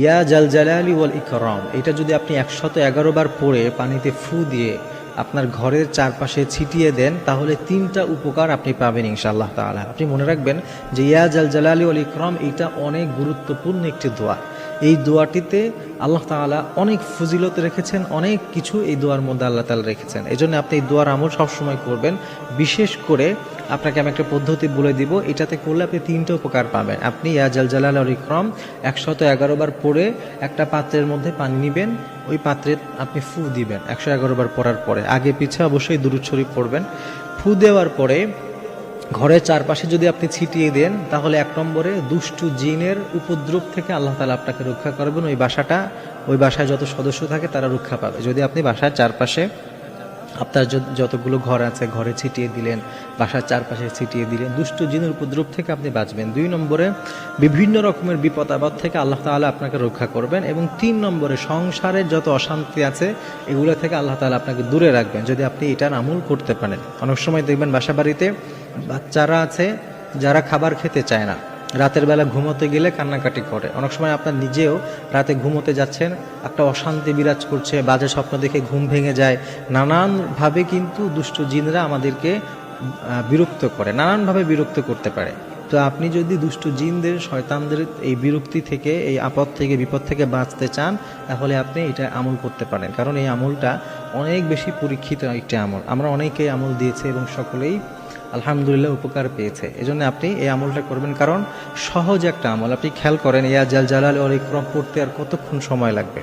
ইয়া জাল জালালি ওয়াল ইকরাম, এটা যদি আপনি 111 বার পড়ে পানিতে ফু দিয়ে আপনার ঘরের চারপাশে ছিটিয়ে দেন, তাহলে 3টা উপকার আপনি পাবেন ইনশাআল্লাহ তাআলা। আপনি মনে রাখবেন যে ইয়া জাল জালালি ওয়াল ইকরাম এটা অনেক গুরুত্বপূর্ণ একটি দোয়া। এই দোয়াটিতে আল্লাহ তাআলা অনেক ফজিলত রেখেছেন, অনেক কিছু এই দোয়ার মধ্যে আল্লাহ তাআলা রেখেছেন। এই জন্য আপনি এই দোয়ার আমল সবসময় করবেন। বিশেষ করে আপনাকে আমি একটা পদ্ধতি বলে দিব, এটাতে করলে আপনি 3টা উপকার পাবেন। আপনি ইয়া জাল জালাল ওয়াল ইকরাম 111 বার পড়ে একটা পাত্রের মধ্যে পানি নেবেন, ওই পাত্রে আপনি ফু দিবেন 111 বার পড়ার পরে। আগে পিছে অবশ্যই দুরূদ শরীফ পড়বেন। ফু দেওয়ার পরে ঘরের চারপাশে যদি আপনি ছিটিয়ে দেন, তাহলে 1 নম্বরে দুষ্টু জিনের উপদ্রব থেকে আল্লাহ তাআলা আপনাকে রক্ষা করবেন। ওই বাসায় যত সদস্য থাকে তারা রক্ষা পাবে। যদি আপনি বাসার চারপাশে আপনার যতগুলো ঘর আছে ঘরে ছিটিয়ে দিলেন, বাসার চারপাশে ছিটিয়ে দিলেন, দুষ্ট জিনের উপদ্রব থেকে আপনি বাঁচবেন। 2 নম্বরে বিভিন্ন রকমের বিপদ আপদ থেকে আল্লাহ তাআলা আপনাকে রক্ষা করবেন। এবং 3 নম্বরে সংসারের যত অশান্তি আছে এগুলো থেকে আল্লাহ তাআলা আপনাকে দূরে রাখবেন যদি আপনি এটার আমল করতে পারেন। অনেক সময় দেখবেন বাসা বাড়িতে বাচ্চারা আছে যারা খাবার খেতে চায় না, রাতের বেলা ঘুমোতে গেলে কান্নাকাটি করে। অনেক সময় আপনার নিজেও রাতে ঘুমোতে যাচ্ছেন, একটা অশান্তি বিরাজ করছে, বাজে স্বপ্ন দেখে ঘুম ভেঙে যায়। নানানভাবে কিন্তু দুষ্ট জিনরা আমাদেরকে বিরক্ত করে, নানানভাবে বিরক্ত করতে পারে। তো আপনি যদি দুষ্ট জিনদের, শয়তানদের এই বিরক্তি থেকে, এই আপদ থেকে, বিপদ থেকে বাঁচতে চান, তাহলে আপনি এটা আমল করতে পারেন। কারণ এই আমলটা অনেক বেশি পরীক্ষিত একটি আমল। আমরা অনেকেই আমল দিয়েছে এবং সকলেই আলহামদুলিল্লাহ উপকার পেয়েছে। এজন্য আপনি এই আমলটা করবেন, কারণ সহজ একটা আমল। আপনি খেয়াল করেন ইয়া জাল জালাল ওয়াল ইকরাম পড়তে আর কতক্ষণ সময় লাগবে।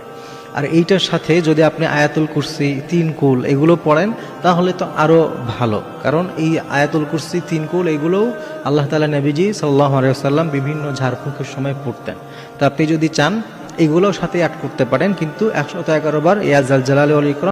আর এইটার সাথে যদি আপনি আয়াতুল কুরসি, 3 কুল এগুলো পড়েন তাহলে তো আরও ভালো। কারণ এই আয়াতুল কুরসি, 3 কুল এগুলোও আল্লাহ তাআলা নবীজি সাল্লাল্লাহু আলাইহি ওয়াসাল্লাম বিভিন্ন ঝাড়ফুঁকের সময় পড়তেন। তো আপনি যদি চান এগুলোর সাথে অ্যাড করতে পারেন, কিন্তু 111 বার ইয়া জাল জালাল ওয়াল ইকরাম